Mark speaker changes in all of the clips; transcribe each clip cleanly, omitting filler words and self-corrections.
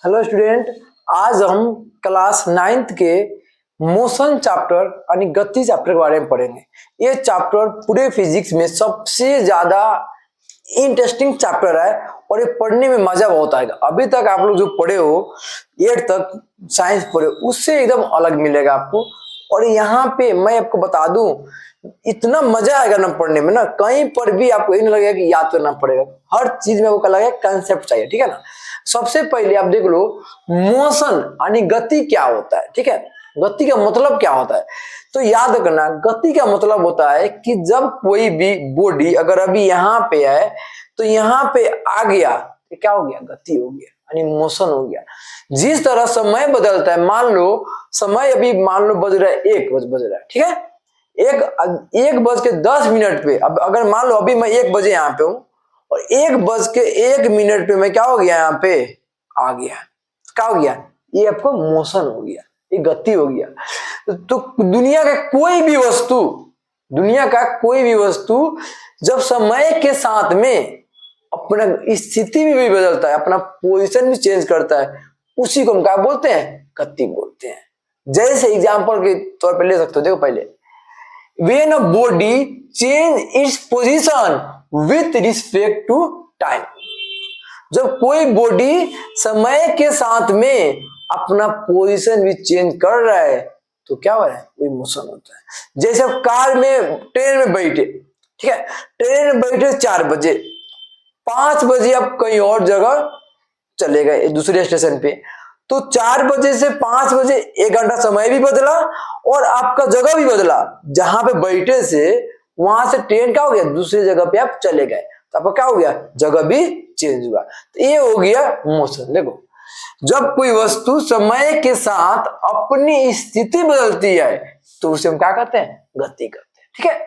Speaker 1: Hello student, आज हम class 9th के मोशन चैप्टर यानी गति चैप्टर के बारे में पढ़ेंगे। ये चैप्टर पूरे फिजिक्स में सबसे ज्यादा इंटरेस्टिंग चैप्टर है और ये पढ़ने में मजा बहुत आएगा। अभी तक आप लोग जो पढ़े हो 8 तक साइंस पढ़े उससे एकदम अलग मिलेगा आपको। और यहाँ पे मैं आपको बता दूं, इतना मजा आएगा ना पढ़ने में ना, कहीं पर भी आपको ये नहीं लगेगा कि याद करना पड़ेगा। हर चीज में आपको लगेगा कंसेप्ट चाहिए, ठीक है ना। सबसे पहले आप देख लो मोशन यानी गति क्या होता है, ठीक है। गति का मतलब क्या होता है तो याद रखना, गति का मतलब होता है कि जब कोई भी बॉडी अगर अभी यहाँ पे है तो यहाँ पे आ गया तो क्या हो गया, गति हो गया यानी मोशन हो गया। जिस तरह समय बदलता है, मान लो समय अभी मान लो बज रहा है 1 बज रहा है, ठीक है। 1:10 पे अब अगर मान लो अभी मैं 1 बजे यहाँ पे हूँ और 1:01 पे मैं क्या हो गया, यहाँ पे आ गया, क्या हो गया, ये आपको मोशन हो गया, ये गति हो गया। तो दुनिया का कोई भी वस्तु जब समय के साथ में अपना स्थिति भी बदलता है, अपना पोजीशन भी चेंज करता है, उसी को हम क्या बोलते हैं, गति बोलते हैं। जैसे एग्जांपल के तौर पे ले सकते हो, देखो पहले when a body change its position with respect to time, जब कोई बॉडी समय के साथ में अपना पोजीशन भी चेंज कर रहा है तो क्या हो रहा है, वही मोशन होता है। जैसे अब कार में ट्रेन में बैठे, ठीक है, ट्रेन में बैठे 4 बजे, 5 बजे आप कहीं और जगह चले गए दूसरे स्टेशन पे, तो 4 बजे से 5 बजे 1 घंटा समय भी बदला और आपका जगह भी बदला। जहां पे बैठे से वहां से ट्रेन क्या हो गया, दूसरी जगह पे आप चले गए तो आपका क्या हो गया, जगह भी चेंज हुआ। तो ये हो गया मोशन। देखो जब कोई वस्तु समय के साथ अपनी स्थिति बदलती है तो उसे हम क्या कहते हैं, गति कहते हैं, ठीक है।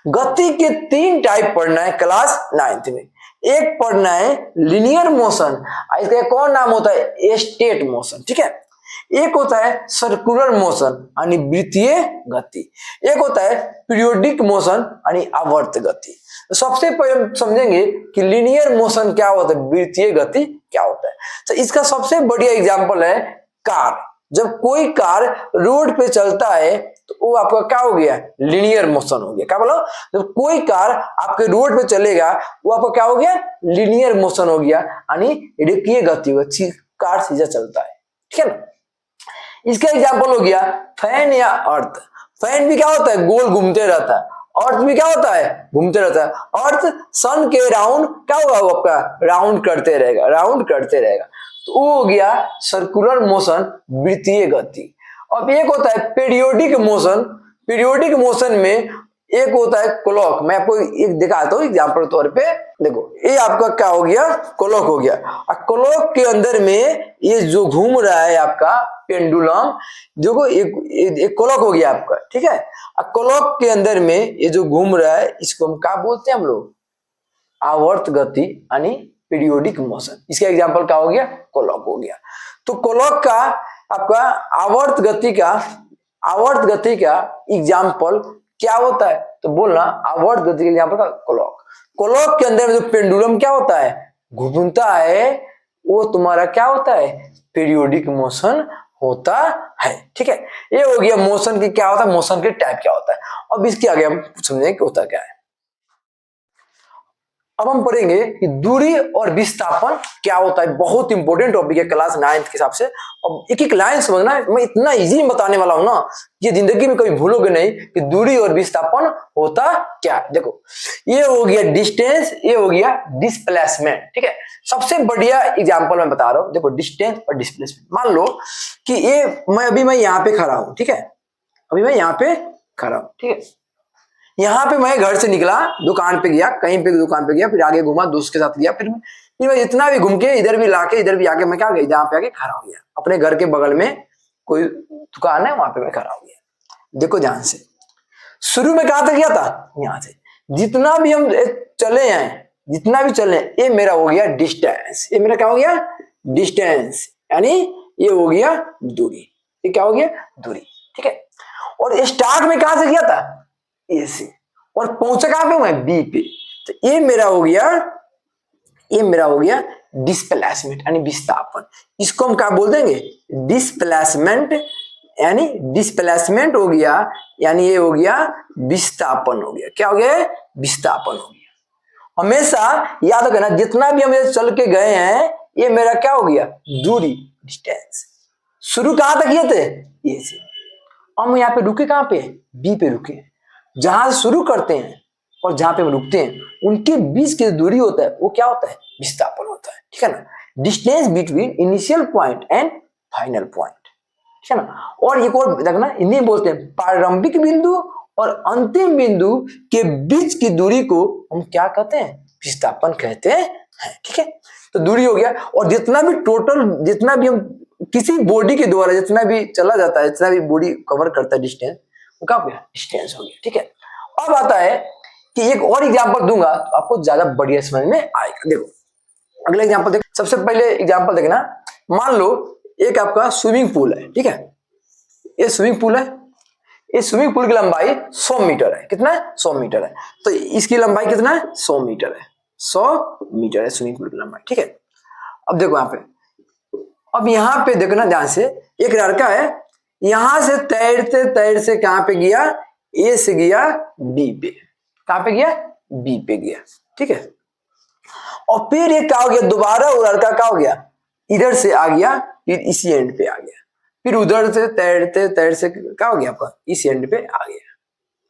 Speaker 1: गति के 3 टाइप पढ़ना है क्लास 9th में। एक पढ़ना है लिनियर मोशन, इसका कौन नाम होता है, स्टेट मोशन, ठीक है। एक होता है सर्कुलर मोशन यानी वृत्तीय गति, एक होता है पीरियोडिक मोशन यानी आवर्त गति। तो सबसे पहले हम समझेंगे कि लिनियर मोशन क्या होता है, वृत्तीय गति क्या होता है। तो इसका सबसे बढ़िया एग्जांपल है कार। जब कोई कार रोड पे चलता है तो वो आपका क्या हो गया, लिनियर मोशन हो गया। क्या बोलो, जब कोई कार आपके रोड पे चलेगा वो आपका क्या हो गया, लिनियर मोशन हो गया यानी रेखीय गति होगा, कार सीधा चलता है, ठीक है ना। इसका एग्जांपल हो गया फैन या अर्थ। फैन भी क्या होता है, गोल घूमते रहता है, अर्थ भी क्या होता है, घूमते रहता है। अर्थ सन के राउंड क्या होगा, वो आपका राउंड करते रहेगा। तो वो हो गया सर्कुलर मोशन, वृत्तीय गति। अब एक होता है पीरियोडिक मोशन। पीरियोडिक मोशन में एक होता है क्लॉक। मैं आपको एक दिखाता हूँ एग्जांपल तौर पे। देखो ये आपका क्या हो गया, क्लॉक हो गया। और क्लॉक के अंदर में ये जो घूम रहा है आपका पेंडुलम, जो एक क्लॉक हो गया आपका, ठीक है। और क्लॉक के अंदर में ये जो घूम रहा है इसको हम क्या बोलते हैं, हम लोग आवर्त गति यानी पीरियोडिक मोशन। इसका एग्जांपल क्या हो गया, क्लॉक हो गया। तो क्लॉक का आपका आवर्त गति का एग्जांपल क्या होता है, तो बोलना आवर्त गति के एग्जांपल का क्लॉक के अंदर में जो पेंडुलम क्या होता है, घूमता है, वो तुम्हारा क्या होता है, पीरियोडिक मोशन होता है, ठीक है। ये हो गया मोशन की क्या होता है, मोशन के टाइप क्या होता है। अब इसके आगे हम समझेंगे कि होता क्या है। अब हम पढ़ेंगे कि दूरी और विस्थापन क्या होता है। बहुत इंपॉर्टेंट टॉपिक है क्लास 9th के हिसाब से। अब एक एक लाइन समझना है, मैं इतना इजी बताने वाला हूं ना, ये जिंदगी में कभी भूलोगे नहीं कि दूरी और विस्थापन होता क्या। देखो ये हो गया डिस्टेंस, ये हो गया डिस्प्लेसमेंट, ठीक है। सबसे बढ़िया एग्जाम्पल मैं बता रहा हूं, देखो डिस्टेंस और डिस्प्लेसमेंट। मान लो कि ये मैं यहाँ पे खड़ा हूं, ठीक है, अभी मैं यहाँ पे खड़ा हूं, ठीक है। यहाँ पे मैं घर से निकला, दुकान पे गया, कहीं पे दुकान पे गया, फिर आगे घूमा, दोस्त के साथ गया, फिर मैं इतना भी घूम के इधर भी लाके इधर भी आके मैं क्या गया, जहाँ पे आके खड़ा हो गया। अपने घर के बगल में कोई दुकान है, वहां पे मैं खड़ा हो गया। देखो ध्यान से, शुरू में कहाँ तक गया था, यहाँ से जितना भी हम चले हैं, जितना भी चले, ये मेरा हो गया डिस्टेंस। ये मेरा क्या हो गया, डिस्टेंस यानी ये हो गया दूरी। ये क्या हो गया, दूरी, ठीक है। और स्टार्ट में कहां से गया था, ए से, और पहुंचा कहां पे मैं, बी पे। तो ये मेरा हो गया डिस्प्लेसमेंट यानी विस्थापन। इसको हम क्या बोल देंगे, डिस्प्लेसमेंट, यानी डिस्प्लेसमेंट हो गया, यानी ये हो गया विस्थापन हो गया। क्या हो गया, विस्थापन हो गया। हमेशा याद रखना जितना भी हम चल के गए हैं ये मेरा क्या हो गया, दूरी, डिस्टेंस। शुरू कहां तक किए थे, ये से। हम यहाँ पे रुके कहां पे, बी पे रुके। जहां से शुरू करते हैं और जहां पे हम रुकते हैं उनके बीच की दूरी होता है वो क्या होता है, विस्थापन होता है। ठीक है ना, distance between initial point and final point. ठीक है ना। और एक और रखना, हिंदी में बोलते हैं प्रारंभिक बिंदु और अंतिम बिंदु के बीच की दूरी को हम क्या कहते हैं, विस्थापन कहते हैं। ठीक है, तो दूरी हो गया। और जितना भी टोटल, जितना भी हम किसी बॉडी के द्वारा जितना भी चला जाता है, जितना भी बॉडी कवर करता है डिस्टेंस, वो क्या हो गया, डिस्टेंस हो गया। ठीक है, अब आता है कि एक और एग्जांपल दूंगा तो आपको ज्यादा बढ़िया समझ में आएगा। देखो अगला एग्जांपल देखो, सबसे पहले एग्जांपल देखना। मान लो एक आपका स्विमिंग पूल है। ठीक है, ये स्विमिंग पूल है, इस स्विमिंग पूल की लंबाई 100 मीटर है। कितना है, 100 मीटर है। तो इसकी लंबाई कितना है, 100 मीटर है। 100 मीटर है स्विमिंग पूल की लंबाई। ठीक है, अब देखो यहाँ पे, अब यहाँ पे देखना ध्यान से, एक लड़का है यहां से तैरते तैरते कहां पे गया, ए से गया बी पे। कहां पे गया, बी पे गया। ठीक है, और फिर ये क्या हो गया, दोबारा वो लड़का क्या हो गया, इधर से आ गया, फिर इसी एंड पे आ गया, फिर उधर से तैरते तैरते क्या हो गया आपका, इस एंड पे आ गया।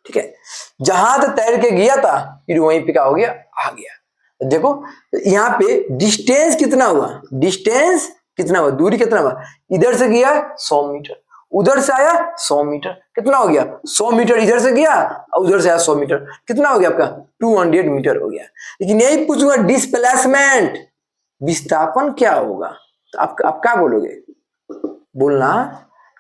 Speaker 1: ठीक है, जहां से तैर के गया था फिर वहीं पे क्या हो गया, आ गया। देखो यहाँ पे डिस्टेंस कितना हुआ, डिस्टेंस कितना हुआ, दूरी कितना हुआ, इधर से गया 100 मीटर, उधर से आया 100 मीटर, कितना हो गया 100 मीटर, इधर से गया और उधर से आया 100 मीटर, कितना हो गया आपका 200 मीटर हो गया। लेकिन यही पूछूंगा डिस्प्लेसमेंट, विस्थापन क्या होगा, तो आप क्या बोलोगे, बोलना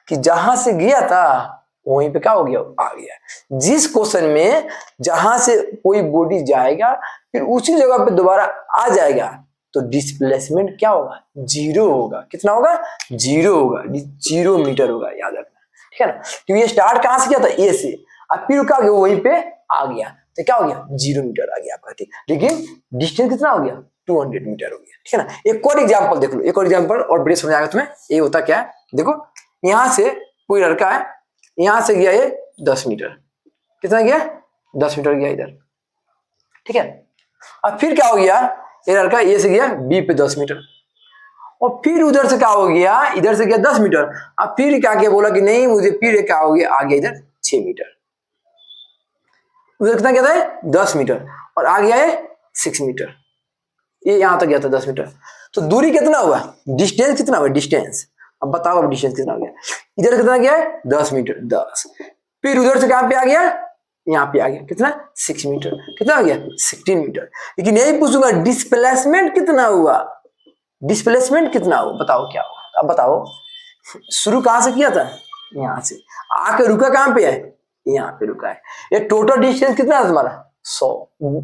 Speaker 1: कि जहां से गया था वहीं पे क्या हो गया, आ गया। जिस क्वेश्चन में जहां से कोई बॉडी जाएगा फिर उसी जगह पे दोबारा आ जाएगा तो डिस्प्लेसमेंट क्या होगा, जीरो होगा। कितना होगा, जीरो होगा, 0 मीटर होगा, याद रखना। ठीक है ना, क्योंकि ये स्टार्ट कहां से किया था, ए से, अब फिर क्या हो गया, वहीं पे आ गया तो क्या हो गया, 0 मीटर आ गया आपका। ठीक, लेकिन डिस्टेंस कितना हो गया, 200 मीटर हो गया। ठीक है ना, एक और एग्जाम्पल देख लो, एक और एग्जाम्पल और बड़े समझ आएगा तुम्हें। ये होता क्या है, देखो यहां से कोई लड़का है, यहां से गया ये 10 मीटर, कितना गया, 10 मीटर गया इधर। ठीक है, अब फिर क्या हो गया, ये लड़का ए से गया बी पे 10 मीटर, और फिर उधर से क्या हो गया, इधर से गया 10 मीटर, अब फिर क्या किया, बोला कि नहीं मुझे फिर क्या हो गया, आ गया इधर 6 मीटर, उधर कितना गया था 10 मीटर, और आ गया है 6 मीटर, ये यहां तक गया था 10 मीटर। तो दूरी कितना हुआ, डिस्टेंस कितना हुआ, डिस्टेंस, अब बताओ अब डिस्टेंस कितना हो गया, इधर कितना गया है 10 मीटर, 10, फिर उधर से कहां पे आ गया, यहाँ पे आ गया, कितना 6 मीटर, कितना आ गया 16 मीटर। लेकिन यही पूछूंगा डिस्प्लेसमेंट कितना हुआ, डिस्प्लेसमेंट कितना हुआ, बताओ क्या हुआ, अब बताओ शुरू कहां से किया था, यहाँ से आके रुका कहां पे है, यहाँ पे रुका है। ये टोटल डिस्टेंस कितना है तुम्हारा 100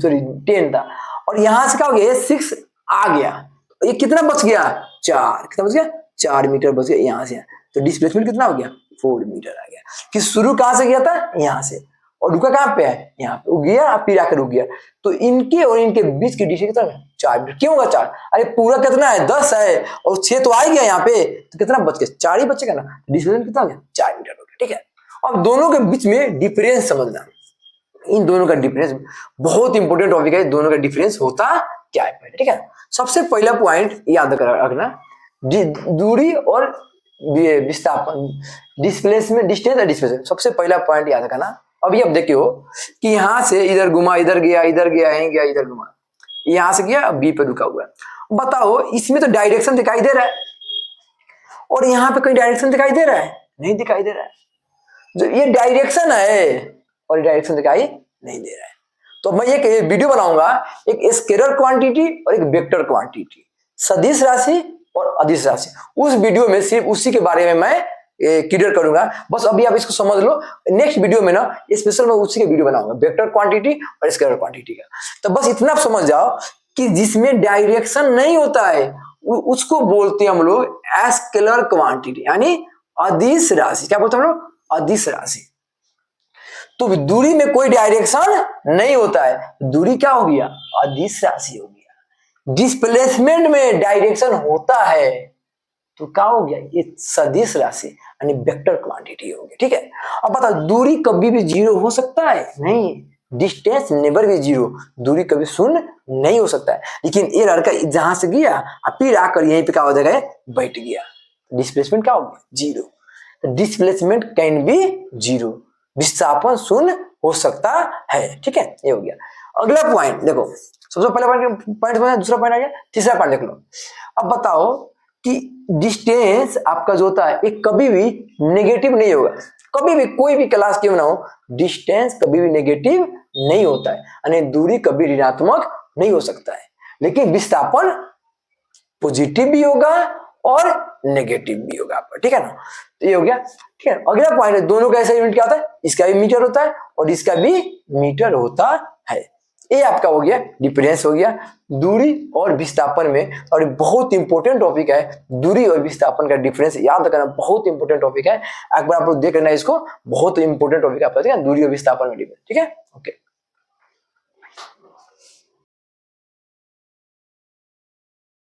Speaker 1: सॉरी 10 था, और यहां से क्या हो गया, 6 आ गया, ये कितना बच गया 4, कितना बच गया 4 मीटर बच गया यहाँ से, तो डिस्प्लेसमेंट कितना हो गया 4 मीटर आ गया। कि शुरू कहां से किया था, यहाँ से, और रुका कहां पे है, यहाँ पे, वो गया फिर आकर रुक गया, तो इनके और इनके बीच की डिस्टेंस कितना है 4 मीटर। क्यों होगा 4, अरे पूरा कितना है 10 है और 6 तो आ ही गया यहाँ पे, तो कितना बच गया 4 ही बचेगा ना, डिस्टेंस कितना हो गया 4 मीटर हो गया। ठीक है, अब दोनों के बीच में डिफरेंस समझना, इन दोनों का डिफरेंस बहुत इंपॉर्टेंट टॉपिक है, दोनों का डिफरेंस होता क्या है। ठीक है, सबसे पहला पॉइंट याद रखना, दूरी और विस्थापन, डिस्प्लेसमेंट, डिस्टेंस और डिस्प्लेसमेंट, सबसे पहला पॉइंट याद रखना। अभी अब देखियो कि यहां से इधर घुमा, इधर गया, इधर गया, यहीं गया, इधर घुमा, यहां से गया, बी पे रुका हुआ है। बताओ इसमें तो डायरेक्शन दिखाई दे रहा है, और यहाँ पे कोई डायरेक्शन दिखाई दे रहा है, नहीं दिखाई दे रहा है। जो ये डायरेक्शन है और डायरेक्शन दिखाई नहीं दे रहा है, तो मैं एक वीडियो बनाऊंगा, एक स्केलर क्वांटिटी और एक वेक्टर क्वांटिटी, सदिश राशि और अदिश राशि, उस वीडियो में सिर्फ उसी के बारे में मैं क्लियर करूंगा। बस अभी आप इसको समझ लो, नेक्स्ट वीडियो में ना स्पेशल मैं उसी के वीडियो बनाऊंगा, वेक्टर क्वांटिटी और स्केलर क्वांटिटी का। तो बस इतना समझ जाओ कि जिसमें डायरेक्शन नहीं होता है उसको बोलते हैं हम लोग स्केलर क्वांटिटी, यानी अदिश राशि। क्या बोलते हैं हम लोग, अदिश राशि। तो दूरी में कोई डायरेक्शन नहीं होता है, दूरी क्या हो गया, अदिश राशि हो गया। डिस्प्लेसमेंट में डायरेक्शन होता है तो क्या हो गया, ये सदिश राशि यानी वेक्टर क्वांटिटी हो गया। ठीक है, अब बताओ दूरी कभी भी जीरो हो सकता है? नहीं, डिस्टेंस नेवर भी जीरो, दूरी कभी शून्य नहीं हो सकता है। लेकिन ये लड़का जहां से गया फिर आकर यहीं पे क्या हो जाएगा, बैठ गया, डिस्प्लेसमेंट क्या हो गया, zero. Displacement can be zero, विस्थापन शून्य हो सकता है। ठीक है, ये हो गया। अगला पॉइंट देखो, सबसे पहले पॉइंट दूसरा पॉइंट आ गया, तीसरा पॉइंट देख लो। अब बताओ कि डिस्टेंस आपका जो होता है ये कभी भी नेगेटिव नहीं होगा, कभी भी कोई भी क्लास क्यों ना हो, डिस्टेंस कभी भी नेगेटिव नहीं होता है, यानी दूरी कभी ऋणात्मक नहीं हो सकता है। लेकिन विस्थापन पॉजिटिव भी होगा और नेगेटिव भी होगा आपका। ठीक है ना, तो ये हो गया। ठीक है, अगला पॉइंट है, दोनों का ऐसा यूनिट क्या होता है, इसका भी मीटर होता है और इसका भी मीटर होता है। ये आपका हो गया डिफरेंस हो गया दूरी और विस्थापन में। और बहुत इंपॉर्टेंट टॉपिक है दूरी और विस्थापन का डिफरेंस, याद रखना बहुत इंपॉर्टेंट टॉपिक है। एक बार आप लोग देख लेना इसको, बहुत इंपॉर्टेंट टॉपिक आपका, ठीक है, दूरी और विस्थापन में डिफरेंस। ठीक है, ओके।